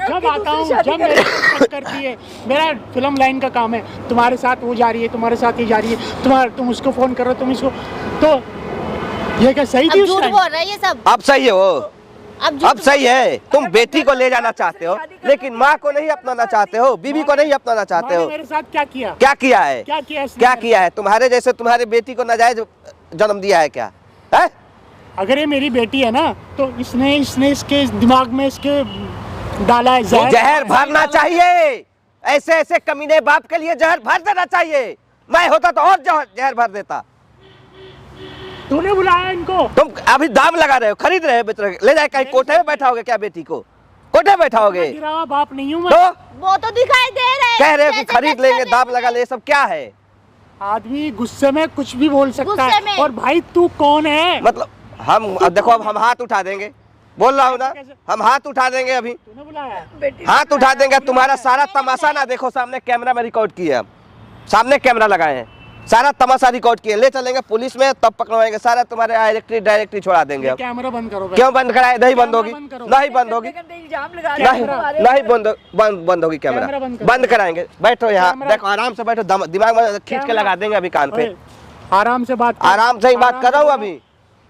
जब आता हूँ, जब मेरे को शक करती है, मेरा फिल्म लाइन का काम है, तुम्हारे साथ वो जा रही है, तुम्हारे साथ ये जा रही है, तुम उसको फोन करो, तुम इसको, तो ये क्या सही थी अब उस झूठ टाइम? बोल रहा है ये सब। अब सही है वो, अब अब सही है। तुम बेटी को ले जाना चाहते हो लेकिन माँ को नहीं अपनाना चाहते हो, बीवी को नहीं अपनाना चाहते माँ ने हो। मेरे साथ क्या किया? क्या किया है? क्या किया इसने? क्या किया है? तुम्हारे जैसे तुम्हारी बेटी को नाजायज जन्म दिया है क्या है? अगर ये मेरी बेटी है ना, तो इसने इसके दिमाग में इसके डाला है जहर। जहर भरना चाहिए। ऐसे ऐसे कमीने बाप के लिए जहर भर देना चाहिए। मैं होता तो और जहर भर देता। तूने बुलाया इनको? तुम अभी दाम लगा रहे हो, खरीद रहे हो, बेच रहे हो। ले जाए कहीं कोठे में बैठाओगे क्या बेटी को? कोठे बैठाओगे गिरा हुआ बाप नहीं हूँ मैं। तो वो तो दिखाई दे रहा है, कह रहे हो कि जैसे खरीद बच्चों लेंगे, ने- दाम लगा ले, ये सब क्या है? आदमी गुस्से में कुछ भी बोल सकता गुस्से है। में। और भाई तू कौन है? मतलब हम अब देखो, अब हम हाथ उठा देंगे, बोल रहा हूँ ना, हम हाथ उठा देंगे अभी, तूने बुलाया? हाथ उठा देंगे। तुम्हारा सारा तमाशा ना देखो, सामने कैमरा में रिकॉर्ड किया, हम सामने कैमरा लगाए हैं, सारा तमाशा रिकॉर्ड किए। ले चलेंगे पुलिस में, तब पकड़वाएंगे, सारा तुम्हारे डायरेक्टरी छोड़ा देंगे। अब कैमरा बंद करो। क्यों बंद कराए? नहीं बंद होगी, बंद करो। नहीं बंद होगी, इल्जाम लगा नहीं नहीं बंद होगी कैमरा। कैमरा बंद करो। बंद कराएंगे। बैठो यहाँ, कैमरा- देखो आराम से बैठो, दिमाग में खींच के कैमरा- लगा देंगे अभी कान पे। ओए, आराम से बात कर। आराम से ही बात कर रहा हूँ से अभी।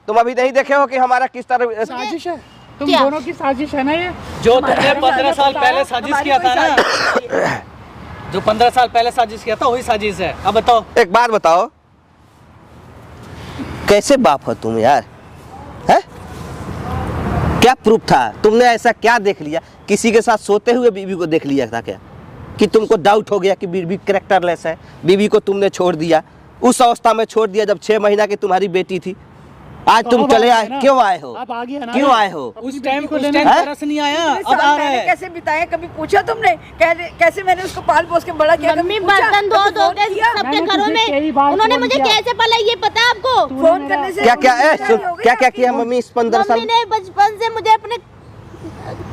तुम अभी नहीं देखे हो कि हमारा किस तरह साजिश है, तुम क्या? दोनों की साजिश है ना ये। जो तुमने 15 साल पहले साजिश किया था ना, जो 15 साल पहले साजिश किया था वही साजिश है। अब बताओ, एक बार बताओ, कैसे बाप हो तुम यार? है क्या प्रूफ था? तुमने ऐसा क्या देख लिया? किसी के साथ सोते हुए बीवी को देख लिया था क्या कि तुमको डाउट हो गया कि बीवी कैरेक्टरलेस है? बीवी को तुमने छोड़ दिया, उस अवस्था में छोड़ दिया जब 6 महीना की तुम्हारी बेटी थी। आज तो तुम अब चले आ आए, गए ना। क्यों आए हो? अब आ गया ना। क्यों आए हो? उस टाइम को लेने- तरस नहीं आया, अब आ रहा है। कैसे बिताए, कभी पूछा तुमने? कैसे मैंने उसको पाल पोस के बड़ा किया? मम्मी कभी पूछा? बर्तन धो कभी धो फोन के किया? सबके मैंने घरों तुझे कई में बार उन्होंने फोन मुझे किया। कैसे पाला ये पता है आपको? तूने फोन मेरा- करने से क्या क्या उनकी शादी हो गई क्या क्या आपकी? किया मम्मी इस 15 साल मम्मी ने बचपन से मुझे अपने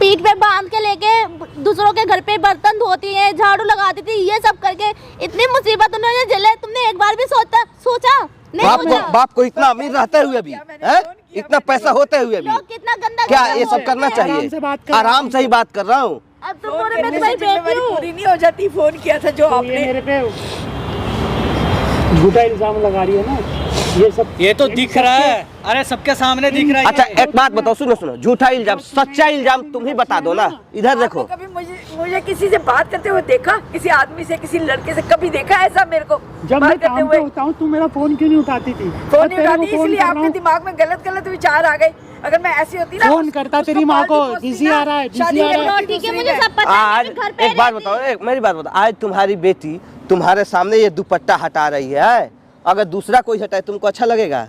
पीठ पे बांध के लेके दूसरों के घर पे बर्तन धोती है, झाड़ू लगाती थी, ये सब करके इतनी मुसीबत उन्होंने झेले। तुमने एक बार भी सोचा नहीं? सोचा। बाप को इतना अमीर रहते हुए भी है, इतना पैसा होते हुए भी लोग कितना गंदा क्या काम ये सब होते करना हैं। चाहिए? आराम से बात कर। आराम से ही बात कर रहा हूँ। अब तुम फोन बोल रहे मैं करने तुम्हारी से जिम्मेवारी बेटी हूँ। पूरी नहीं हो जाती। फोन किया था जो तो ये आपने। मेरे पे झूठा इल्जाम लगा रही है ना, ये सब। ये तो दिख रहा है, अरे सबके सामने दिख रहा है। अच्छा एक बात बताओ, सुनो, झूठा इल्जाम, सच्चा इल्जाम तुम ही बता दो ना। इधर देखो, आपने कभी मुझे किसी से बात करते हुए देखा? किसी आदमी से, किसी लड़के से कभी देखा ऐसा मेरे को जब मैं बात करते काम पे हुए? होता हूँ तू मेरा फोन क्यों नहीं उठाती थी? फोन मैं नहीं तेरे को उठाती फोन इसलिए कर रहा आपके हूँ। दिमाग में गलत विचार आ गए। अगर मैं ऐसी होती ना, फोन करता उसको तेरी माँ को, पालती पोसती बिजी ना, आ रहा है, बिजी शादी आ रहा है। करती ठीक है, दूसरी मुझे में। सब पता है, आज मैं घर पे एक बात रहती। बताओ, मेरी बात बताओ, आज तुम्हारी बेटी तुम्हारे सामने ये दुपट्टा हटा रही है, अगर दूसरा कोई हटाए तुमको अच्छा लगेगा?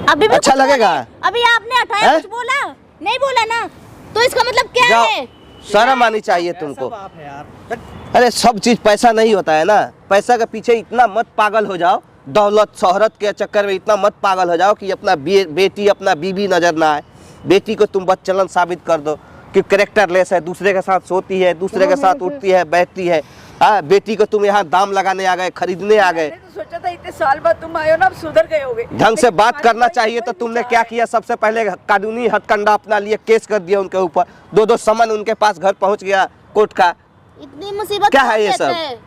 अभी भी अच्छा कुछ बोला? लगेगा? अभी आपने हटाया, हैं? कुछ बोला नहीं? बोला ना, तो इसका मतलब क्या जाओ, है? शर्म आनी चाहिए तुमको। बाप है यार। अरे सब चीज पैसा नहीं होता है ना, पैसा के पीछे इतना मत पागल हो जाओ, दौलत शोहरत के चक्कर में इतना मत पागल हो जाओ कि अपना बेटी अपना बीवी नजर ना आए। बेटी को तुम बदचलन साबित कर दो कि कैरेक्टरलेस है, दूसरे के साथ सोती है, दूसरे के साथ उठती है, बैठती है। हाँ, बेटी को तुम यहाँ दाम लगाने आ गए, खरीदने आ गए। मैंने तो सोचा था इतने साल बाद तुम आए हो ना, अब सुधर गए होगे। ढंग से लेकिन बात तुम्हारी करना कोई- चाहिए। तो कोई तुमने विचार क्या है। किया? सबसे पहले कानूनी हथकंडा अपना लिए, केस कर दिया उनके ऊपर, 2 समन उनके पास घर पहुंच गया कोर्ट का। इतनी मुसीबत क्या है कौन ये देता सब? है?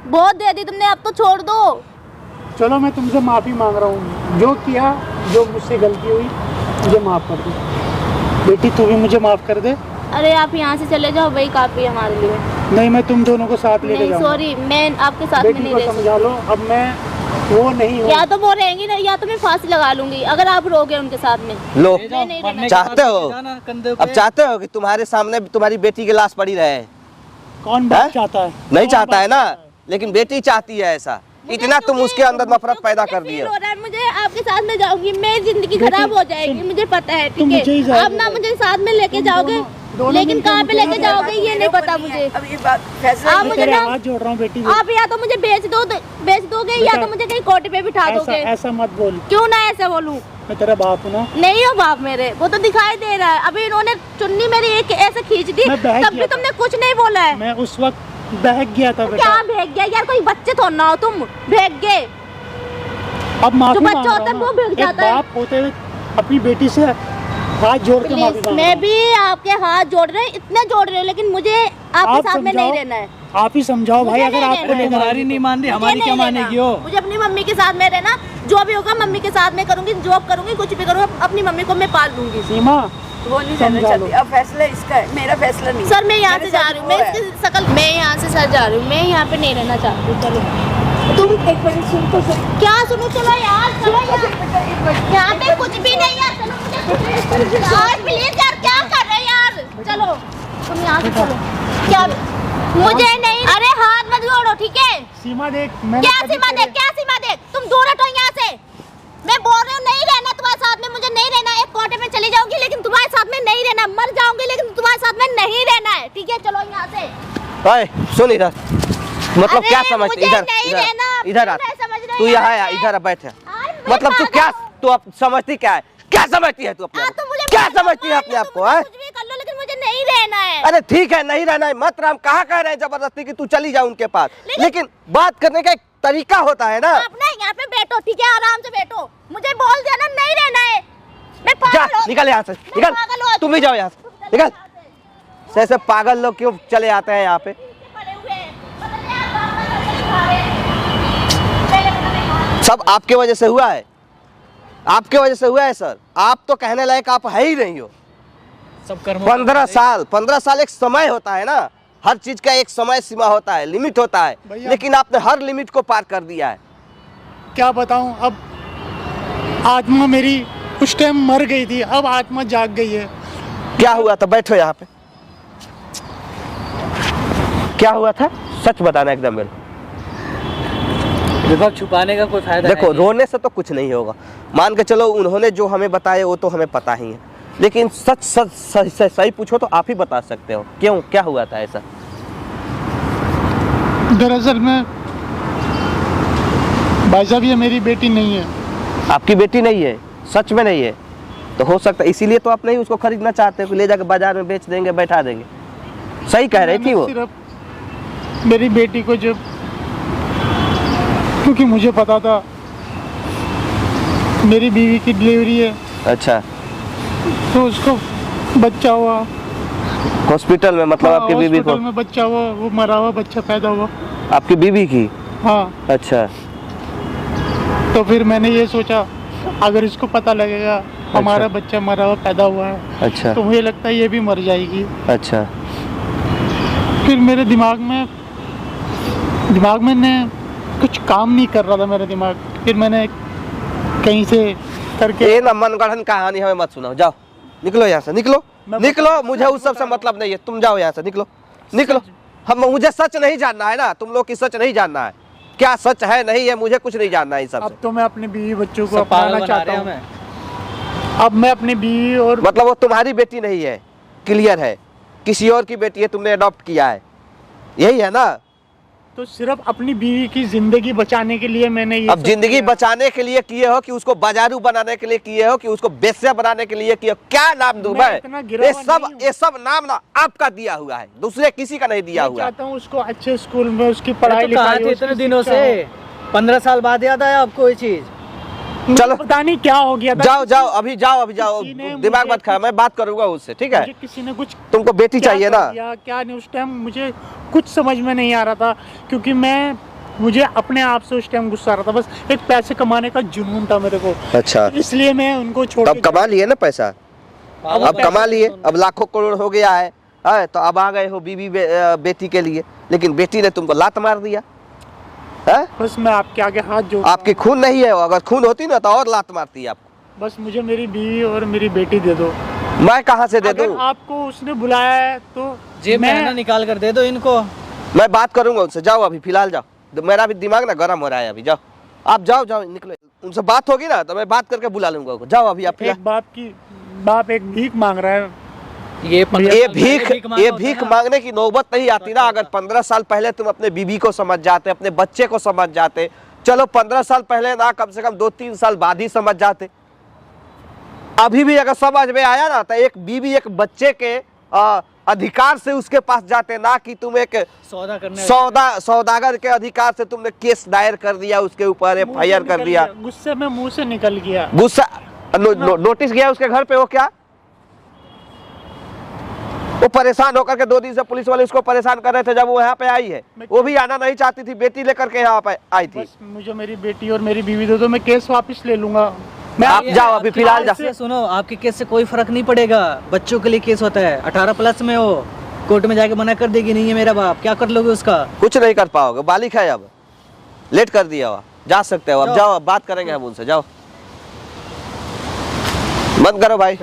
बहुत दे दी तुमने, अब तो छोड़ दो। चलो मैं तुमसे माफी मांग रहा हूँ, जो किया, जो मुझसे गलती हुई मुझे माफ कर दे। बेटी तू भी मुझे माफ कर दे। अरे आप यहाँ से चले जाओ, वही काफी है हमारे लिए। नहीं, मैं तुम दोनों को साथ लेके नहीं जाऊंगा। सॉरी, मैं आपके साथ में बेटी नहीं को रह सकती। समझा लो, अब मैं वो नहीं हूँ। या तो वो रहेंगी ना, या तो मैं फांसी लगा लूंगी अगर आप रहोगे उनके साथ में। लो, ले जाओ, नहीं, मरने के चाहते बाद हो? जाना कंधे अब पे। चाहते हो कि तुम्हारे सामने तुम्हारी बेटी की लाश पड़ी रहे? कौन हैं? बात चाहता है? नहीं कौन चाहता है बात ना, लेकिन बेटी चाहती है ऐसा। इतना तुम उसके अंदर नफरत पैदा कर दिए फील हो। हो रहा है मुझे आपके साथ में जाऊंगी, मेरी जिंदगी खराब हो जाएगी, मुझे पता है, तुम ठीक मुझे ही है। जाओगे। आप ना मुझे साथ में लेके जाओगे, दोनों लेकिन मिलके कहाँ पे मुझे लेके जाना जाओगे ये नहीं पता मुझे। अब ये बात फैसला आप मैं मुझे तेरे ना हाथ जोड़ रहा हूँ बेटी। आप या तो मुझे बेच दोगे या तो मुझे कहीं कोर्ट पे बिठा ऐसा दोगे। ऐसा मत बोल, क्यों ना ऐसे बोलूं? मैं तेरा बाप हूँ ना। नहीं हो बाप मेरे, वो तो दिखाई दे रहा है। अभी इन्होंने चुन्नी मेरी एक ऐसे खींच दी, मैं बहक तब भी गया था। तुमने कुछ नहीं बोला है। मैं उस वक्त बहक गया था बेटा। क्या भेग गया यार, कोई बच्चे थोड़ा ना हो तुम, भेग गए। अब माफी जो मांग बच्चा रहा होता है हूँ वो ना। भीग एक जाता है। बाप होते हुए अपनी बेटी से हाथ जोड़ के माफी प्लीज, मांग मैं रहा हूँ। भी आपके हाथ जोड़ रहे, इतने जोड़ रहे हो, लेकिन मुझे आपके साथ में नहीं समझाओ, रहना है। आप ही समझाओ भाई, मुझे अगर नहीं आपको रहना है। लेकर हमारी नहीं मान रही, मुझे हमारी क्या नहीं मानेगी रहना। वो? मुझे अपनी मम्मी के साथ में रहना, जो भी होगा मम्मी के साथ में करूंगी, जॉब करूंगी, कुछ भी करूंगी, अपनी मम्मी को मैं पाल लूंगी। सीमा वो नहीं रहना समझा लो। चाहती। अब फैसला इसका है, मेरा फैसला नहीं। सर मैं यहाँ से मेरे जा साथ रही हूँ, वो मैं है। इसकी शकल, मैं यहाँ से सर जा रही हूँ, मैं यहाँ पे नहीं रहना चाहती हूँ। चलो तुम एक बार सुन तो सही। क्या सुनो, चलो यार, चलो यार, यहाँ पे कुछ भी नहीं है, चलो मुझे यार प्लीज यार, क्या कर रहे हैं यार, चलो तुम यहाँ से चलो। क्या मुझे नहीं, अरे हाथ मत जोड़ो, ठीक है? सीमा देख, मैंने क्या कभी सीमा तेरे- देख, क्या सीमा देख, तुम दूर हटो यहाँ से। मैं बोल रही हूँ नहीं रहना तुम्हारे साथ में, मुझे नहीं रहना। एक कोटे में चली जाऊंगी लेकिन तुम्हारे साथ में नहीं रहना, मर जाऊंगी लेकिन तुम्हारे साथ में नहीं रहना है, ठीक है? चलो यहाँ से। ओए सुन इधर, मतलब अरे, क्या समझती मुझे इधर नहीं इधर रहना, इधर आ, मैं समझ रही तू हूँ यहाँ यहाँ आ, पे। इधर आ, बैठ। यार, मैं मतलब तू क्या, पागल- तू अब समझती क्या है, क्या समझती है तू अपने हाँ, आप तो को? मुझे क्या मालूम समझती है है, अपने आप तुम को? मुझे हैं? कुछ भी कर लो लेकिन मुझे नहीं रहना है। अरे ठीक है, नहीं रहना है मत राम, कहाँ कह रहे हैं जबरदस्ती कि तू चली जा उनके पास, लेकिन बात करने का एक तरीका होता है ना। आप ना यहाँ पे बैठो, ठीक है? आराम से बैठो, मुझे बोल दिया ना नहीं रहना है। मैं जा पागल हो- निकल यहाँ से, मैं निकल, पागल हो- तुम भी जाओ यहाँ से, निकल। ऐसे पागल लोग क्यों चले आते हैं यहाँ पे? पड़े हुए हैं। पता नहीं आप बात कर रहे हैं। पहले पता नहीं कौन- सब आपके वजह से हुआ है, आपके वजह से हुआ है सर। आप तो कहने लायक आप है ही नहीं हो। सब कर्मों 15 साल एक समय होता है ना, हर चीज का एक समय सीमा होता है, लिमिट होता है, भैया- लेकिन आपने हर लिमिट को पार कर दिया है। क्या बताऊं, अब आत्मा मेरी उस टाइम मर गई थी, अब आत्मा जाग गई है। क्या हुआ था? बैठो यहाँ पे। क्या हुआ था? सच बताना एकदम मेरे को। विभाग छुपाने का कोई फायदा देखो नहीं। रोने से तो कुछ नहीं होगा, मान के चलो उन्होंने जो हमें बताया वो तो हमें पता ही है, लेकिन सच सच सही पूछो तो आप ही बता सकते हो क्यों, क्या हुआ था ऐसा? दरअसल में भाई साहब ये मेरी बेटी नहीं है। आपकी बेटी नहीं है? सच में नहीं है? तो हो सकता है इसीलिए तो आप नहीं उसको खरीदना चाहते हो कि ले जाकर बाजार में बेच देंगे, बैठा देंगे। सही कह रही थी मैंने वो। सिर्फ मेरी बेटी को जब, क्योंकि मुझे पता था मेरी बीवी की डिलीवरी है, अच्छा, तो उसको बच्चा हुआ। हॉस्पिटल में मतलब आपकी बीवी को? हॉस्पिटल में बच्चा हुआ, वो मरा हुआ बच्चा पैदा हुआ। आपकी बीवी की? हाँ, अच्छा, तो फिर मैंने ये सोचा अगर इसको पता लगेगा हमारा बच्चा मरा हुआ पैदा हुआ है, अच्छा, तो मुझे लगता है ये भी मर जाएगी। अच्छा, फिर मेरे दिमाग में ने कुछ काम नहीं कर रहा था मेरा दिमाग। फिर मैंने कहीं से करके ये ना मनगढ़ंत कहानी हमें मत सुनाओ, जाओ निकलो यहाँ से, निकलो निकलो, मुझे उस सब से मतलब नहीं है, तुम जाओ यहाँ से, निकलो निकलो। मुझे सच नहीं जानना है ना, तुम लोग की सच नहीं जानना है, क्या सच है नहीं है मुझे कुछ नहीं जानना है इस सब अब से। तो मैं अपने बीवी बच्चों को सब पागल अपनाना बना चाहता रहे हैं हूँ। हमें। अब मैं अपनी बीवी और मतलब वो तुम्हारी बेटी नहीं है, क्लियर है, किसी और की बेटी है, तुमने अडॉप्ट किया है, यही है ना? तो सिर्फ अपनी बीवी की जिंदगी बचाने के लिए मैंने ये अब सब जिंदगी किया। बचाने के लिए किए हो कि उसको बाजारू बनाने के लिए किए हो कि उसको बेस्या बनाने के लिए किए हो? क्या नाम दूं मैं मैं? इतना गिरा हुआ नहीं हूँ। ये सब नाम ना आपका दिया हुआ है, दूसरे किसी का नहीं दिया मैं हुआ। चाहता हूँ उसको अच्छे स्कूल में उसकी पढ़ाई तो कहा लिखाई थे उसकी इतने दिनों शिक्षा से, 15 साल बाद याद आया आपको ये चीज? हो। चलो। पता नहीं क्या हो गया था। जाओ जाओ अभी जाओ किसी ने दिमाग मुझे मत खा, मैं बात करूंगा उससे, ठीक है? मुझे किसी ने कुछ तुमको बेटी क्या चाहिए कर ना? दिया, क्या नहीं, उस टाइम मुझे कुछ समझ में नहीं आ रहा था, क्योंकि मुझे अपने आप से उस टाइम गुस्सा आ रहा था। बस एक पैसे कमाने का जुनून था मेरे को, अच्छा, इसलिए मैं उनको छोड़ तब के कमा लिए ना पैसा, अब कमा लिए, अब लाखों करोड़ हो गया है, तो अब आ गए हो बीवी बेटी के लिए, लेकिन बेटी ने तुमको लात मार दिया है? बस मैं आपके आगे हाथ जोड़ आपकी खून नहीं है, अगर खून होती ना तो और लात मारती आपको। बस मुझे मेरी बीवी और मेरी बेटी दे दो। मैं कहाँ से दे अगर दूं? आपको उसने बुलाया है तो जेब में मैं है ना, निकाल कर दे दो इनको। मैं बात करूंगा उनसे, जाओ अभी फिलहाल जाओ, मेरा भी दिमाग ना गर्म हो रहा है अभी। जाओ आप, जाओ जाओ निकलो। उनसे बात होगी ना तो मैं बात करके बुला लूंगा उनको। जाओ अभी आप। एक बाप एक भीख मांग रहा है। ये भीख मांगने की नौबत नहीं आती ना अगर 15 साल पहले तुम अपने बीबी को समझ जाते, अपने बच्चे को समझ जाते। चलो 15 साल पहले ना, कम से कम 2-3 साल बाद ही समझ जाते। अभी भी अगर समझ में आया ना तो एक बीबी एक बच्चे के अधिकार से उसके पास जाते, ना कि तुम एक सौदागर के अधिकार से तुमने केस दायर कर दिया, उसके ऊपर FIR कर दिया। गुस्से में मुंह से निकल गया। गुस्सा नोटिस गया उसके घर पे। वो क्या, वो परेशान होकर के 2 दिन से पुलिस वाले उसको परेशान कर रहे थे जब वो यहाँ पे आई है। वो भी आना नहीं चाहती थी, बेटी लेकर के यहाँ पे आई थी। मुझे मेरी बेटी और मेरी बीवी दे दो, मैं केस वापस ले लूंगा। आप जाओ अभी फिलहाल जाओ। सुनो, आपके केस से कोई फर्क नहीं पड़ेगा। बच्चों के लिए केस होता है, 18+ में हो, कोर्ट में जाके मना कर देगी नहीं है मेरा बाप, क्या कर लोगे उसका? कुछ नहीं कर पाओगे, बालिक है। अब लेट कर दिया हुआ, जा सकते हो अब। जाओ, अब बात करेंगे हम उनसे। जाओ, बंद करो भाई।